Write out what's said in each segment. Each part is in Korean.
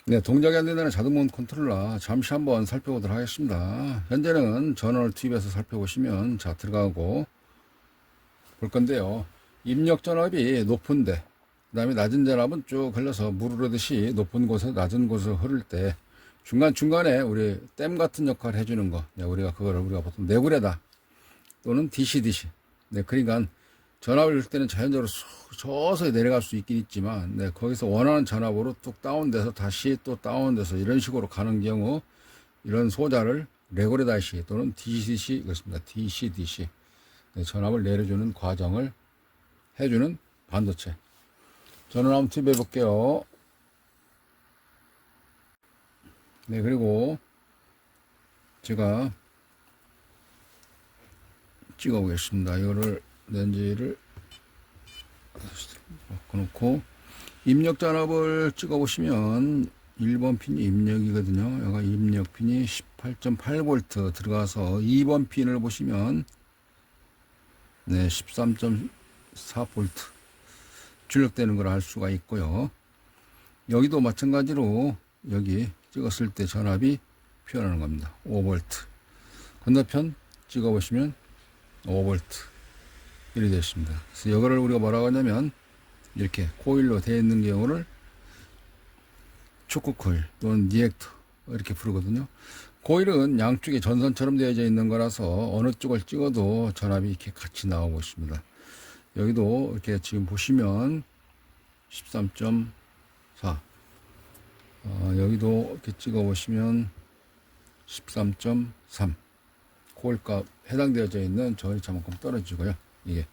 네, 동작이 안 된다는 자동문 컨트롤러 잠시 한번 살펴보도록 하겠습니다. 현재는 전원을 투입해서 살펴보시면 자 들어가고 볼 건데요. 입력 전압이 높은데 그 다음에 낮은 전압은 쭉 흘러서 물 흐르듯이 높은 곳에서 낮은 곳으로 흐를 때 중간중간에 우리 댐 같은 역할을 해주는 거, 네, 우리가 보통 네구레다 또는 DC 네, 그러니까 전압을 줄 때는 자연적으로 서서히 내려갈 수 있긴 있지만, 네, 거기서 원하는 전압으로 뚝 다운돼서 다시 또 다운돼서 이런 식으로 가는 경우, 이런 소자를 레고레다시 또는 DC 이것입니다. DC 네, 전압을 내려주는 과정을 해주는 반도체. 저는 한번 투입해 볼게요. 네, 그리고 제가 찍어 보겠습니다. 이거를 렌즈를 바꿔놓고 입력 전압을 찍어 보시면 1번 핀이 입력이거든요. 여기가 입력 핀이 18.8V 들어가서 2번 핀을 보시면 네, 13.4V 출력되는 걸 알 수가 있고요. 여기도 마찬가지로 여기 찍었을 때 전압이 표현하는 겁니다. 5V. 건너편 찍어 보시면 5V 이렇게 되어 있습니다. 그래서 이거를 우리가 뭐라고 하냐면 이렇게 코일로 되어 있는 경우를 초크 코일 또는 리액터 이렇게 부르거든요. 코일은 양쪽에 전선처럼 되어져 있는 거라서 어느 쪽을 찍어도 전압이 이렇게 같이 나오고 있습니다. 여기도 이렇게 지금 보시면 13.4 여기도 이렇게 찍어 보시면 13.3 코일값 해당되어져 있는 전이차만큼 떨어지고요. 이게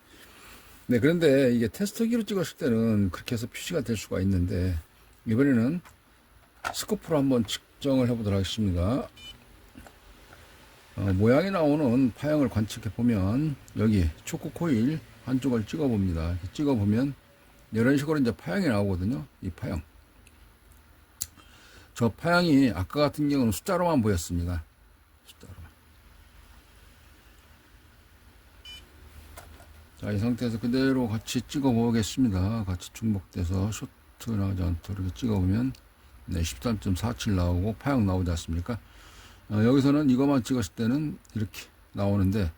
네, 그런데 이게 테스트기로 찍었을 때는 그렇게 해서 표시가 될 수가 있는데 이번에는 스코프로 한번 측정을 해보도록 하겠습니다. 모양이 나오는 파형을 관측해 보면 여기 초크 코일 한쪽을 찍어 봅니다. 찍어 보면 이런 식으로 이제 파형이 나오거든요. 이 파형. 저 파형이 아까 같은 경우는 숫자로만 보였습니다. 숫자로만. 자, 이 상태에서 그대로 같이 찍어 보겠습니다. 같이 중복돼서 쇼트 나오지 않도록 이렇게 찍어 보면 네, 13.47 나오고 파형 나오지 않습니까? 여기서는 이것만 찍었을 때는 이렇게 나오는데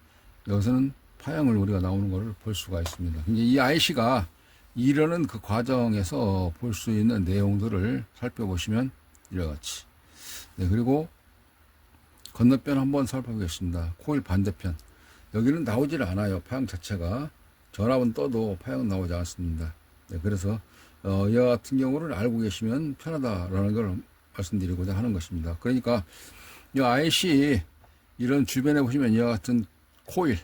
여기서는 파형을 우리가 나오는 것을 볼 수가 있습니다. 이제 이 IC가 이러는 그 과정에서 볼 수 있는 내용들을 살펴보시면 이와 같이. 네, 그리고 건너편 한번 살펴보겠습니다. 코일 반대편. 여기는 나오질 않아요. 파형 자체가. 전압은 떠도 파형은 나오지 않습니다. 네, 그래서 이와 같은 경우를 알고 계시면 편하다라는 걸 말씀드리고자 하는 것입니다. 그러니까 이 IC 이런 주변에 보시면 이와 같은 코일,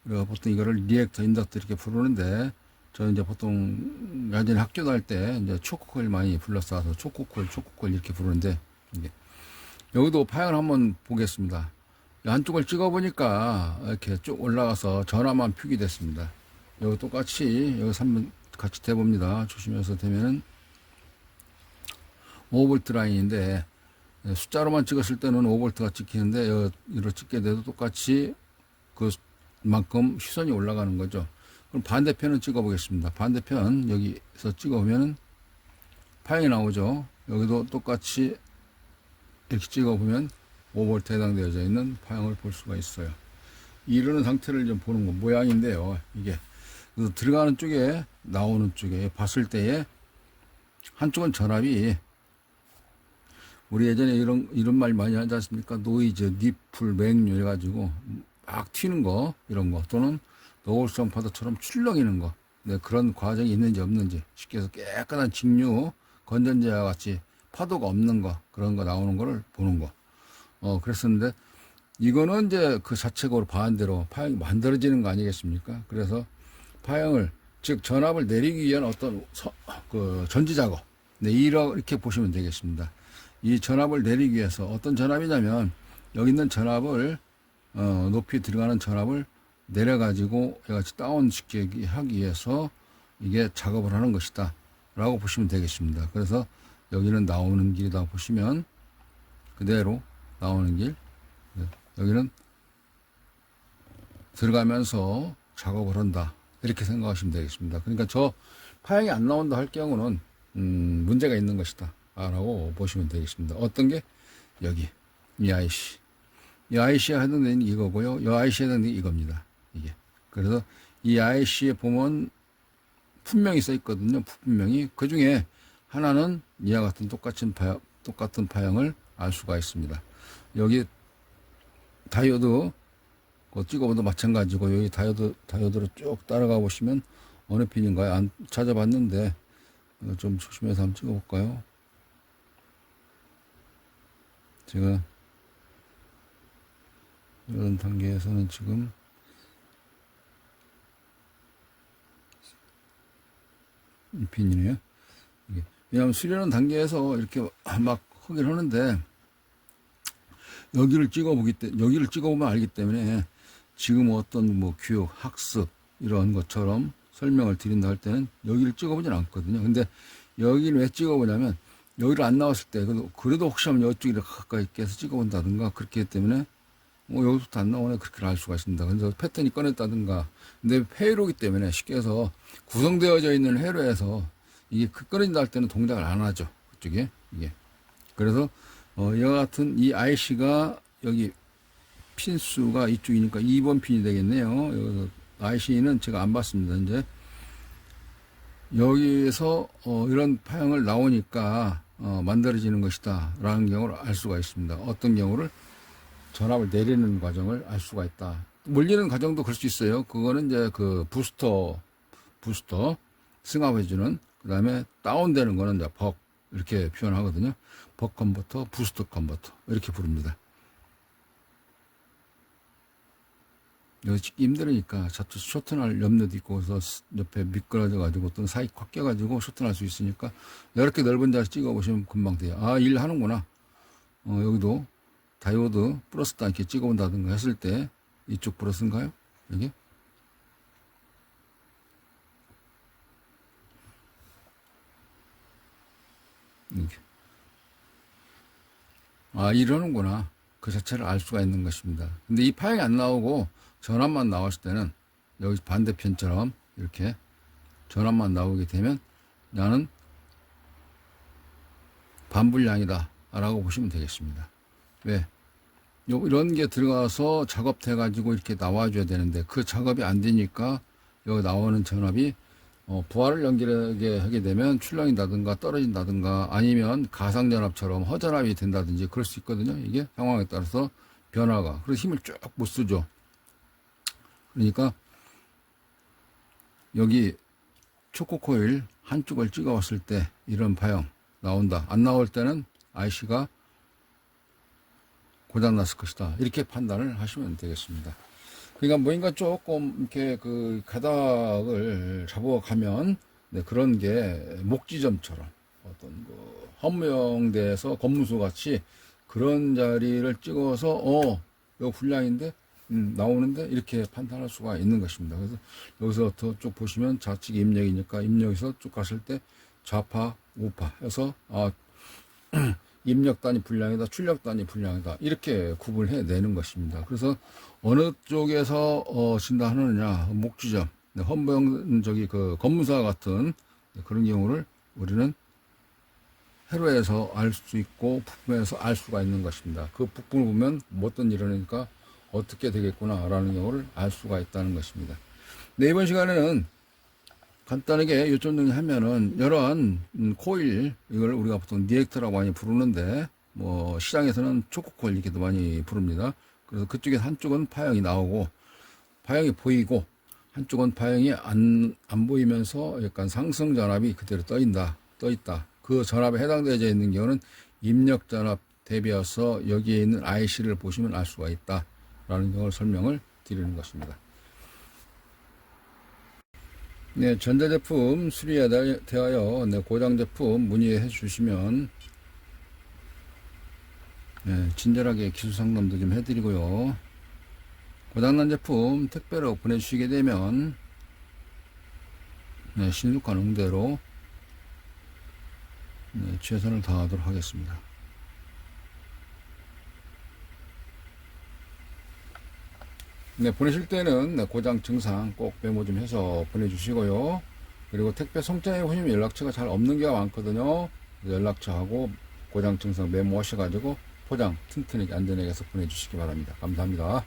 우리가 보통 이거를 리액터, 인덕터 이렇게 부르는데 저는 이제 보통 예전에 학교 다닐 때 이제 초크 코일 많이 불러서 초크 코일 이렇게 부르는데 이게 여기도 파형을 한번 보겠습니다. 한쪽을 찍어 보니까 이렇게 쭉 올라가서 전압만 표기됐습니다. 여기 똑같이 여기서 한번 같이 대봅니다. 조심해서 대면은 5V 라인인데 숫자로만 찍었을 때는 5V가 찍히는데 여기로 찍게 돼도 똑같이 그만큼 시선이 올라가는 거죠. 그럼 반대편은 찍어 보겠습니다. 반대편 여기서 찍어 보면은 파형이 나오죠. 여기도 똑같이 이렇게 찍어 보면 5V 해당되어져 있는 파형을 볼 수가 있어요. 이러는 상태를 좀 보는 거 모양인데요. 이게 그래서 들어가는 쪽에 나오는 쪽에 봤을 때에 한쪽은 전압이 우리 예전에 이런 말 많이 하지 않습니까? 노이즈, 니플, 맹류 해가지고 막 튀는 거 이런 거 또는 노을성 파도처럼 출렁이는 거 네, 그런 과정이 있는지 없는지 쉽게 해서 깨끗한 직류 건전지와 같이 파도가 없는 거 그런 거 나오는 거를 보는 거 그랬었는데 이거는 이제 그 자체적으로 반대로 파형이 만들어지는 거 아니겠습니까? 그래서 파형을 즉 전압을 내리기 위한 어떤 그 전지 작업 네, 이렇게 보시면 되겠습니다. 이 전압을 내리기 위해서 어떤 전압이냐면 여기 있는 전압을 높이 들어가는 전압을 내려가지고 같이 다운시키기 하기 위해서 이게 작업을 하는 것이다 라고 보시면 되겠습니다. 그래서 여기는 나오는 길이다 보시면 그대로 나오는 길 여기는 들어가면서 작업을 한다 이렇게 생각하시면 되겠습니다. 그러니까 저 파형이 안 나온다 할 경우는 문제가 있는 것이다. 라고 보시면 되겠습니다. 어떤 게? 여기 이 IC, 이 IC에 해당되는 이거고요, 이 IC에 해당되는 이겁니다. 이게 그래서 이 IC에 보면 분명히 써 있거든요. 분명히 그 중에 하나는 이와 같은 똑같은 파형을 알 수가 있습니다. 여기 다이오드 찍어봐도 마찬가지고, 여기 다이오드로 쭉 따라가 보시면 어느 핀인가요? 안 찾아봤는데 좀 조심해서 한번 찍어볼까요? 제가 이런 단계에서는 지금 이 핀이네요. 이게 왜냐하면 수련하는 단계에서 이렇게 막 하긴 하는데, 여기를 찍어보면 알기 때문에 지금 어떤 뭐 교육, 학습 이런 것처럼 설명을 드린다 할 때는 여기를 찍어보진 않거든요. 근데 여기를 왜 찍어보냐면, 여기를 안 나왔을 때 그래도 혹시 하면 이쪽에 가까이 깨서 찍어본다든가 그렇기 때문에 여기서부터 안 나오네, 그렇게 알 수가 있습니다. 그래서 패턴이 꺼냈다든가. 근데 회로이기 때문에 쉽게 해서 구성되어져 있는 회로에서 이게 끊어진다 할 때는 동작을 안 하죠. 그쪽에 이게. 그래서 이와 같은 이 IC가 여기 핀수가 이쪽이니까 2번 핀이 되겠네요. 여기서 IC는 제가 안 봤습니다. 이제 여기서 이런 파형을 나오니까 만들어지는 것이다 라는 경우를 알 수가 있습니다. 어떤 경우를? 전압을 내리는 과정을 알 수가 있다. 몰리는 과정도 그럴 수 있어요. 그거는 이제 그 부스터 승합해주는, 그 다음에 다운되는 거는 이제 벅, 이렇게 표현하거든요. 벅 컨버터, 부스터 컨버터 이렇게 부릅니다. 여기 찍기 힘들으니까 자칫 쇼트날 염려도 있고, 그래서 옆에 미끄러져 가지고 또는 사이 꽉 껴가지고 쇼트날 수 있으니까 이렇게 넓은 자리 찍어 보시면 금방 돼요. 아, 일 하는구나. 여기도 다이오드 플러스도 이렇게 찍어본다든가 했을 때 이쪽 플러스인가요? 이게? 이렇게. 아, 이러는구나. 그 자체를 알 수가 있는 것입니다. 근데 이 파형이 안 나오고 전압만 나왔을 때는 여기 반대편처럼 이렇게 전압만 나오게 되면 나는 반불량이다 라고 보시면 되겠습니다. 왜? 이런 게 들어가서 작업돼 가지고 이렇게 나와줘야 되는데 그 작업이 안 되니까 여기 나오는 전압이 부하를 연결하게 되면 출렁인다든가 떨어진다든가 아니면 가상전압처럼 허전압이 된다든지 그럴 수 있거든요. 이게 상황에 따라서 변화가. 그래서 힘을 쭉 못 쓰죠. 그러니까 여기 초코코일 한쪽을 찍어왔을 때 이런 파형 나온다. 안 나올 때는 IC가 고장났을 것이다. 이렇게 판단을 하시면 되겠습니다. 그러니까 뭔가 조금 이렇게 그 가닥을 잡아가면 그런 게 목지점처럼 어떤 그 헌무형대에서 검문소 같이 그런 자리를 찍어서 이거 불량인데 나오는데 이렇게 판단할 수가 있는 것입니다. 그래서 여기서 쭉 보시면 좌측이 입력이니까 입력에서 쭉 갔을 때 좌파 우파 해서 입력단이 불량이다, 출력단이 불량이다, 이렇게 구분해 내는 것입니다. 그래서 어느 쪽에서 진단하느냐, 목지점, 헌무형 그 검문사 같은 그런 경우를 우리는 회로에서 알 수 있고 부품에서 알 수가 있는 것입니다. 그 부품을 보면 어떤 일이니까 어떻게 되겠구나라는 경우를 알 수가 있다는 것입니다. 네, 이번 시간에는 간단하게 요점 정리하면은 이러한 코일, 이걸 우리가 보통 리액터라고 많이 부르는데 뭐 시장에서는 초코코일 이렇게도 많이 부릅니다. 그래서 그쪽에서 한쪽은 파형이 나오고 파형이 보이고 한쪽은 파형이 안 보이면서 약간 상승 전압이 그대로 떠 있다. 그 전압에 해당되어 있는 경우는 입력 전압 대비해서 여기에 있는 IC를 보시면 알 수가 있다라는 경우를 설명을 드리는 것입니다. 네, 전자제품 수리에 대하여 고장제품 문의해 주시면 친절하게 기술 상담도 좀 해드리고요. 고장난 제품 택배로 보내주시게 되면 신속한 응대로 최선을 다하도록 하겠습니다. 보내실 때는 고장 증상 꼭 메모 좀 해서 보내주시고요. 그리고 택배 송장에 보시면 연락처가 잘 없는 경우가 많거든요. 연락처하고 고장 증상 메모하셔가지고 포장 튼튼하게 안전하게 해서 보내주시기 바랍니다. 감사합니다.